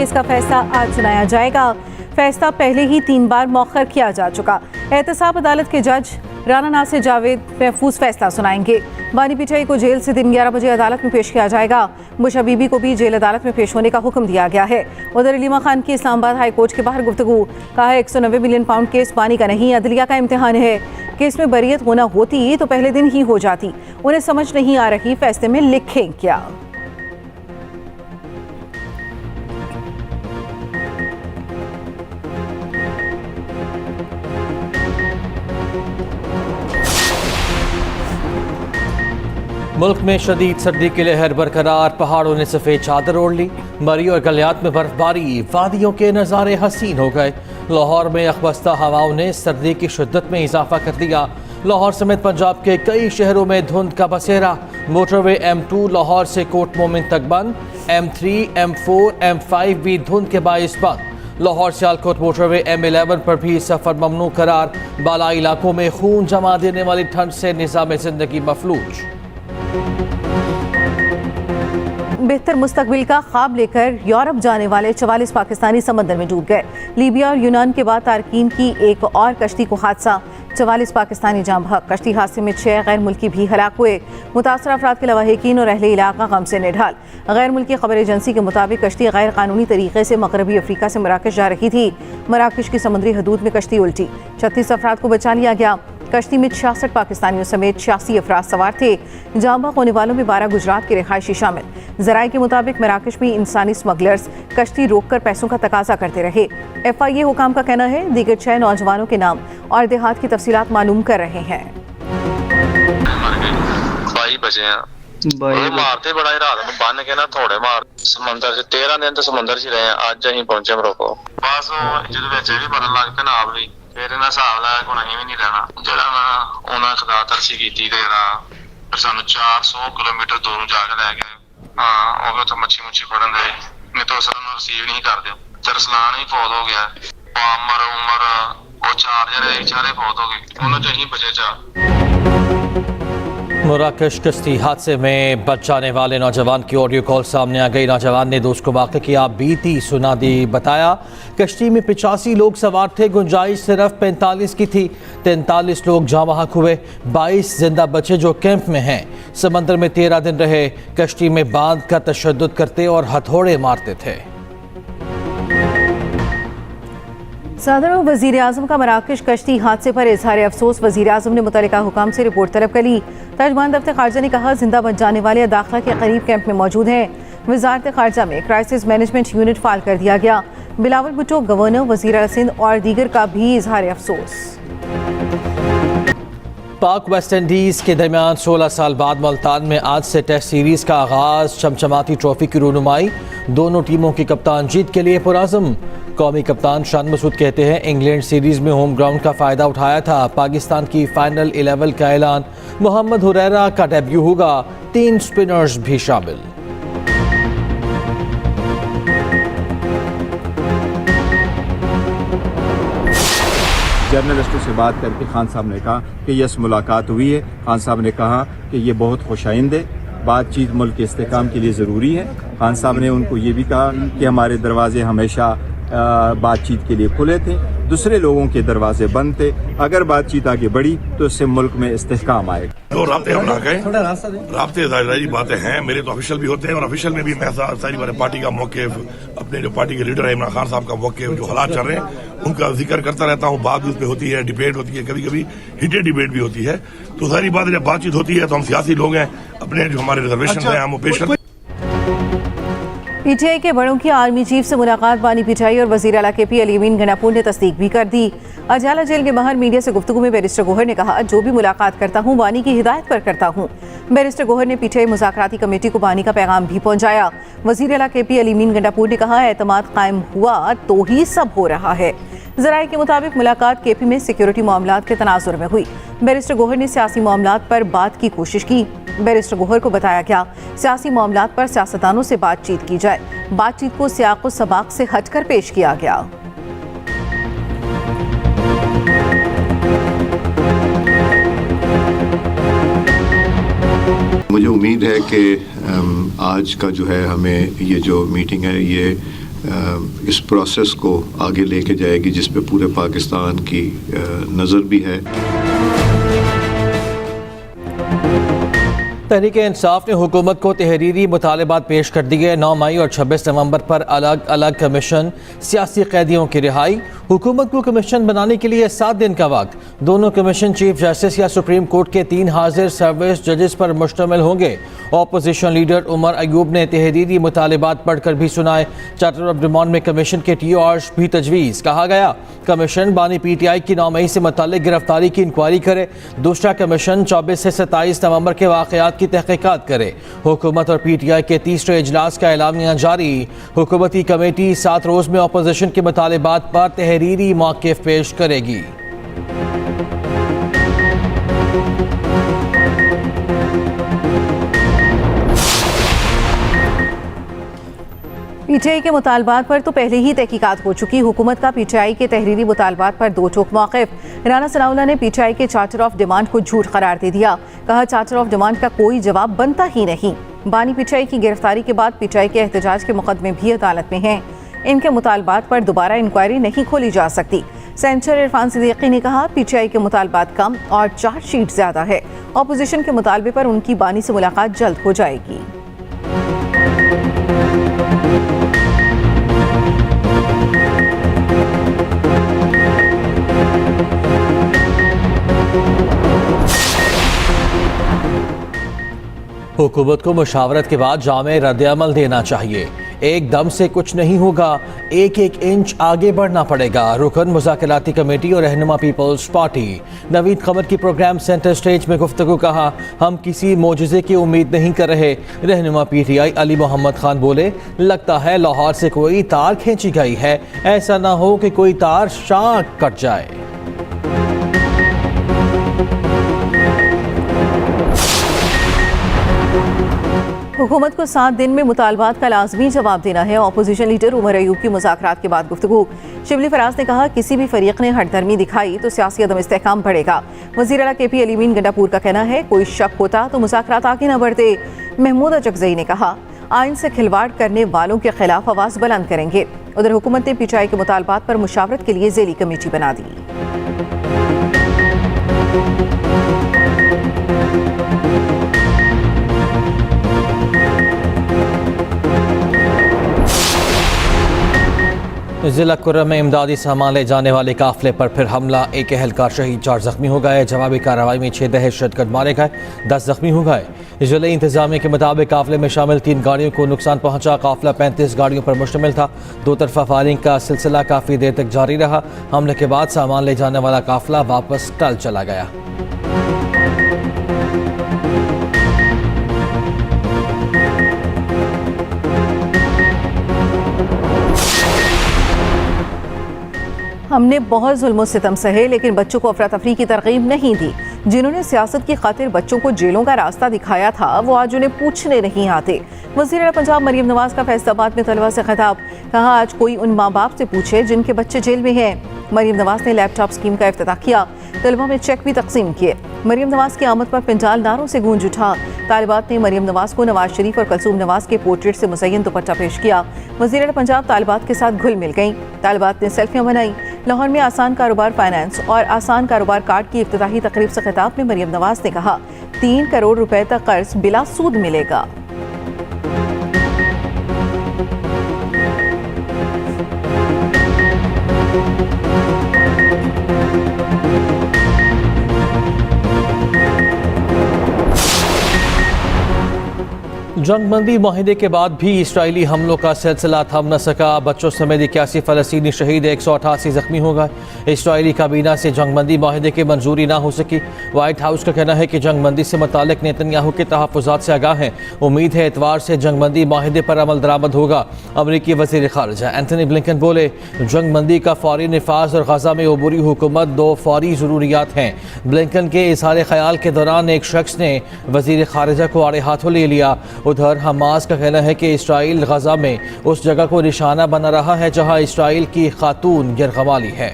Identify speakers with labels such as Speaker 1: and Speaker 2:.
Speaker 1: Case का फैसला आज सुनाया जाएगा। फैसला पहले ही 3 बार मौखर किया जा चुका। एहतसाब अदालत के जज राना नासिर जावेद महफूज फैसला सुनाएंगे। बानी पीटीआई को जेल से दिन 11 बजे अदालत में पेश किया जाएगा। बुशा बीबी को भी जेल अदालत में पेश होने का हुक्म दिया गया है। उधर अलीमा खान की इस्लामाबाद हाई कोर्ट के बाहर गुफ्तगू। कहा है 190 मिलियन पाउंड केस बानी का नहीं, अदलिया का इम्तिहान है। केस में बरियत होना होती तो पहले दिन ही हो जाती। उन्हें समझ नहीं आ रही फैसले में लिखें क्या।
Speaker 2: मुल्क में शदीद सर्दी की लहर बरकरार। पहाड़ों ने सफ़ेद चादर ओढ़ ली। मरी और गलियात में बर्फबारी। वादियों के नज़ारे हसीन हो गए। लाहौर में अखबस्ता हवाओं ने सर्दी की शिद्दत में इजाफा कर दिया। लाहौर समेत पंजाब के कई शहरों में धुंध का बसेरा। मोटरवे M2 लाहौर से कोट मोमिन तक बंद। M3, M4, M5 भी धुंध के बाइस बंद। लाहौर सियालकोट मोटरवे M11 पर भी सफ़र ममनू करार। बालाई इलाकों में खून जमा देने वाली ठंड से निज़ाम ज़िंदगी मफलूज।
Speaker 1: बेहतर मुस्तकबिल का ख्वाब लेकर यूरोप जाने वाले 44 पाकिस्तानी समंदर में डूब गए। लीबिया और यूनान के बाद तारकीन की एक और कश्ती को हादसा। 44 पाकिस्तानी जाँ बहक। कश्ती हादसे में 6 गैर मुल्की भी हलाक हुए। मुतासर अफराद के लवाहिकीन और अहले इलाका गम से निढाल। गैर मुल्की खबर एजेंसी के मुताबिक कश्ती गैर कानूनी तरीके से मगरबी अफ्रीका से मराकश जा रही थी। मराकश की समुद्री हदूद में कश्ती उल्टी। 36 अफराद को बचा लिया गया। कश्ती में 66 पाकिस्तानियों समेत 86 अफराद सवार थे। जाँ बहक होने वालों में 12 गुजरात के रिहायशी शामिल। जराये के मुताबिक मराकश में इंसानी स्मगलर्स कश्ती रोककर पैसों का तकाजा करते रहे। FIA हुकाम का कहना है दीगर 6 नौजवानों के नाम और देहात की तफसीलात मालूम कर रहे हैं।
Speaker 3: मारते बड़ा रात में बन के ना थोड़े मार समंदर से 13 दिन तो समंदर से रहे। आज अं पहुंचे मरोको बस जो भी बदल लग पे ना भी फिर इन्हें हिसाब लाया को नहीं भी नहीं रहना जरा ना उन्हें खुदा तरसी की थी फिर सानू 400 किलोमीटर दूर जाके लै गए। हाँ वो तो मच्छी मुच्छी फड़न दे नहीं तो सर रिसीव नहीं कर दो। तरसलान ही फौत हो गया। उमर वो 4 जने चारे फौत हो गए। उन्हें जो ही बचे 4।
Speaker 2: मराकश कश्ती हादसे में बच जाने वाले नौजवान की ऑडियो कॉल सामने आ गई। नौजवान ने दोस्त को वाक़े की आप बीती सुना दी। बताया कश्ती में 85 लोग सवार थे, गुंजाइश सिर्फ 45 की थी। 43 लोग जहाँ वहाँ हुए, 22 जिंदा बचे जो कैंप में हैं। समंदर में 13 दिन रहे। कश्ती में बांध कर तशद्दुद करते और हथौड़े मारते थे।
Speaker 1: सदर और वज़ीर आज़म का मराकश कश्ती हादसे पर इजहार अफसोस। वज़ीर आज़म ने मुतल्लिका हुकाम से रिपोर्ट तलब कर ली। तर्जमान दफ्तर खारजा ने कहा जिंदा बच जाने वाले दाखिला के करीब कैंप में मौजूद हैं। वजारत खारजा में क्राइसिस मैनेजमेंट यूनिट फाल कर दिया गया। बिलावल भुट्टो गवर्नर वज़ीर सिंध और दीगर का भी इजहार अफसोस।
Speaker 2: पाक वेस्ट इंडीज़ के दरमियान 16 साल बाद मुल्तान में आज से टेस्ट सीरीज़ का आगाज़। चमचमाती ट्रॉफी की रूनुमाई। दोनों टीमों की कप्तान जीत के लिए पुरअज़्म। कौमी कप्तान शान मसूद कहते हैं इंग्लैंड सीरीज़ में होम ग्राउंड का फ़ायदा उठाया था। पाकिस्तान की फाइनल 11 का ऐलान। मोहम्मद हुरैरा का डेब्यू होगा। 3 स्पिनर्स भी शामिल।
Speaker 4: जर्नलिस्टों से बात करके खान साहब ने कहा कि यस मुलाकात हुई है। खान साहब ने कहा कि ये बहुत खुशाइंद है। बातचीत मुल्क के इस्तेहकाम के लिए ज़रूरी है। खान साहब ने उनको ये भी कहा कि हमारे दरवाजे हमेशा बातचीत के लिए खुले थे, दूसरे लोगों के दरवाजे बंद थे। अगर बातचीत आगे बढ़ी तो इससे मुल्क में इस्तेहकाम आएगा।
Speaker 5: तो राब्ते हम ना गए, राब्ते सारी बातें हैं। मेरे तो ऑफिशियल भी होते हैं और ऑफिशियल में भी मैं सारी बातें पार्टी का मौक़िफ़, अपने जो पार्टी के लीडर है इमरान खान साहब का मौक़िफ़, जो हालात चल रहे हैं उनका जिक्र करता रहता हूँ। बात उस पर होती है, डिबेट होती है, कभी कभी हीटेड डिबेट भी होती है। तो सारी बात जब बातचीत होती है तो हम सियासी लोग हैं, अपने जो हमारे रिजर्वेशन हैं हम वो पेश करते हैं।
Speaker 1: पीटीआई के बड़ों की आर्मी चीफ से मुलाकात। बानी पीटीआई और वज़ीर आला KP अली अमीन गंडापुर ने तस्दीक भी कर दी। अजाला जेल के बाहर मीडिया से गुफ्तगू में बैरिस्टर गोहर ने कहा जो भी मुलाकात करता हूँ बानी की हिदायत पर करता हूँ। बैरिस्टर गोहर ने पीटीआई मुज़ाकराती कमेटी को बानी का पैगाम भी पहुँचाया। वज़ीर आला KP अली अमीन गंडापुर ने कहा एतमाद कायम हुआ तो ही सब हो रहा है। ज़राए के मुताबिक मुलाकात KP में सिक्योरिटी मामलात के तनाजुर में हुई। बैरिस्टर गोहर ने सियासी मामलात पर बात की कोशिश की। बैरिस्टर गोहर को बताया गया सियासी मामलात पर सियासतदानों से बातचीत की जाए। बातचीत को सियाक़ व सबाक़ से हटकर पेश किया गया।
Speaker 6: मुझे उम्मीद है कि आज का जो है हमें ये जो मीटिंग है ये इस प्रोसेस को आगे लेके जाएगी, जिस पे पूरे पाकिस्तान की नज़र भी है।
Speaker 2: तहरीक इंसाफ ने हुकूमत को तहरीरी मुतालबात पेश कर दिए। 9 मई और 26 नवंबर पर अलग अलग कमीशन, सियासी कैदियों की रिहाई। हुकूमत को कमीशन बनाने के लिए 7 दिन का वक्त। दोनों कमीशन चीफ जस्टिस या सुप्रीम कोर्ट के 3 हाजिर सर्विस जजेस पर मुश्तमिल होंगे। अपोजिशन लीडर उमर अयूब ने तहरीरी मुतालबात पढ़कर भी सुनाए। चार्टर ऑफ डिमांड में कमीशन के TORs भी तजवीज़। कहा गया कमीशन बानी PTI की 9 मई से मुताल्लिक गिरफ्तारी की इंक्वायरी करे। दूसरा कमीशन 24 से 27 नवंबर के वाक़यात की तहकीकात करे। हुकूमत और PTI के तीसरे इजलास का एलामिया जारी। हुकूमती कमेटी 7 रोज़ में अपोजिशन के मुतालबात पर तहरीरी मौक़िफ़ पेश करेगी।
Speaker 1: PTI के मुतालबात पर तो पहले ही तहकीकात हो चुकी। हुकूमत का PTI के तहरीरी मुतालबात पर दो टोक मौक़िफ़। राना सनाउल्लाह ने PTI के चार्टर ऑफ डिमांड को झूठ करार दे दिया। कहा चार्टर ऑफ डिमांड का कोई जवाब बनता ही नहीं। बानी PTI की गिरफ्तारी के बाद PTI के एहतजाज के मुकदमे भी अदालत में हैं। इनके मुतालबात पर दोबारा इंक्वायरी नहीं खोली जा सकती। सेनेटर इरफान सिद्दीकी ने कहा PTI के मुतालबात कम और चार्जशीट ज़्यादा है। अपोजिशन के मुतालबे पर उनकी बानी से मुलाकात जल्द हो जाएगी।
Speaker 2: हुकूमत को मुशावरत के बाद जामे रद्द-ए-अमल देना चाहिए। एकदम से कुछ नहीं होगा, एक एक इंच आगे बढ़ना पड़ेगा। रुकन मुज़ाकराती कमेटी और रहनुमा पीपल्स पार्टी नवीद कमर की प्रोग्राम सेंटर स्टेज में गुफ्तगू। कहा हम किसी मोजज़े की उम्मीद नहीं कर रहे। रहनुमा PTI अली मोहम्मद खान बोले लगता है लाहौर से कोई तार खींची गई है, ऐसा ना हो कि कोई तार शाख कट जाए।
Speaker 1: हुकूमत को 7 दिन में मुतालबात का लाजमी जवाब देना है। अपोजिशन लीडर उमर अयूब की मुज़ाकरात के बाद गुफ्तगू। शिबली फराज ने कहा किसी भी फरीक ने हठधर्मी दिखाई तो सियासी अदम इस्तेहकाम बढ़ेगा। वज़ीर आला KP अली मीन गंडापुर का कहना है कोई शक होता तो मुज़ाकरात आगे न बढ़ते। महमूद अजगज़ई ने कहा आइन से खिलवाड़ करने वालों के खिलाफ आवाज़ बुलंद करेंगे। उधर हुकूमत ने PTI के मुतालबात पर मुशावरत के लिए ज़ेली कमेटी बना दी।
Speaker 2: जिला कुर्रम में इमदादी सामान ले जाने वाले काफिले पर फिर हमला। एक एहलकार शहीद, 4 जख्मी हो गए। जवाबी कार्रवाई में 6 दहशतगर्द मारे गए, 10 जख्मी हो गए। जिले इंतजामिया के मुताबिक काफिले में शामिल 3 गाड़ियों को नुकसान पहुंचा। काफिला 35 गाड़ियों पर मुश्तमिल था। 2 तरफा फायरिंग का सिलसिला काफ़ी देर तक जारी रहा। हमले के बाद सामान ले जाने वाला काफिला वापस टल चला गया।
Speaker 1: हमने बहुत जुल्म सितम सहे लेकिन बच्चों को अफरा तफरी की तरगीब नहीं दी। जिन्होंने सियासत की खातिर बच्चों को जेलों का रास्ता दिखाया था वो आज उन्हें पूछने नहीं आते। वज़ीर आला पंजाब मरियम नवाज का फैसलाबाद में तलबा से खिताब। कहा आज कोई उन माँ बाप से पूछे जिनके बच्चे जेल में हैं। मरियम नवाज ने लैपटॉप स्कीम का इफ्तिताह किया। तलबा में चेक भी तकसीम किए। मरियम नवाज की आमद पर पिंडाल नारों से गूंज उठा। तालिबात ने मरियम नवाज को नवाज शरीफ और कलसूम नवाज के पोर्ट्रेट से मुज़य्यन दुपट्टा पेश किया। वज़ीर आला पंजाब तालिबात के साथ घुल मिल गईं। तालिबात ने सेल्फियां बनाई। लाहौर में आसान कारोबार फाइनेंस और आसान कारोबार कार्ड की इफ्तिताही तकरीब से खिताब में मरियम नवाज ने कहा 3 करोड़ रुपए तक कर्ज बिला सूद मिलेगा।
Speaker 2: जंगबंदी माहिदे के बाद भी इसराइली हमलों का सिलसिला थम न सका। बच्चों समेत 81 फ़लस्तीनी शहीद, 188 जख्मी हो गए। इसराइली काबीना से जंगबंदी माहिदे की मंजूरी ना हो सकी। वाइट हाउस का कहना है कि जंगबंदी से मुतालिक नेतन्याहू के तहफ़्फ़ुज़ात से आगाह हैं। उम्मीद है एतवार से जंगबंदी माहिदे पर अमल दरामद होगा। अमरीकी वज़ीर ख़ारिजा एंथनी ब्लिंकन बोले जंगबंदी का फ़ौरी निफाज और गज़ा में अबूरी हुकूमत 2 फ़ौरी ज़रूरियात हैं। ब्लिंकन के इज़हार ख़याल के दौरान एक शख्स ने वज़ीर ख़ारिजा को आड़े हाथों ले लिया। उधर हमास का कहना है कि इसराइल गज़ा में उस जगह को निशाना बना रहा है जहां इसराइल की खातून यरगमाली है।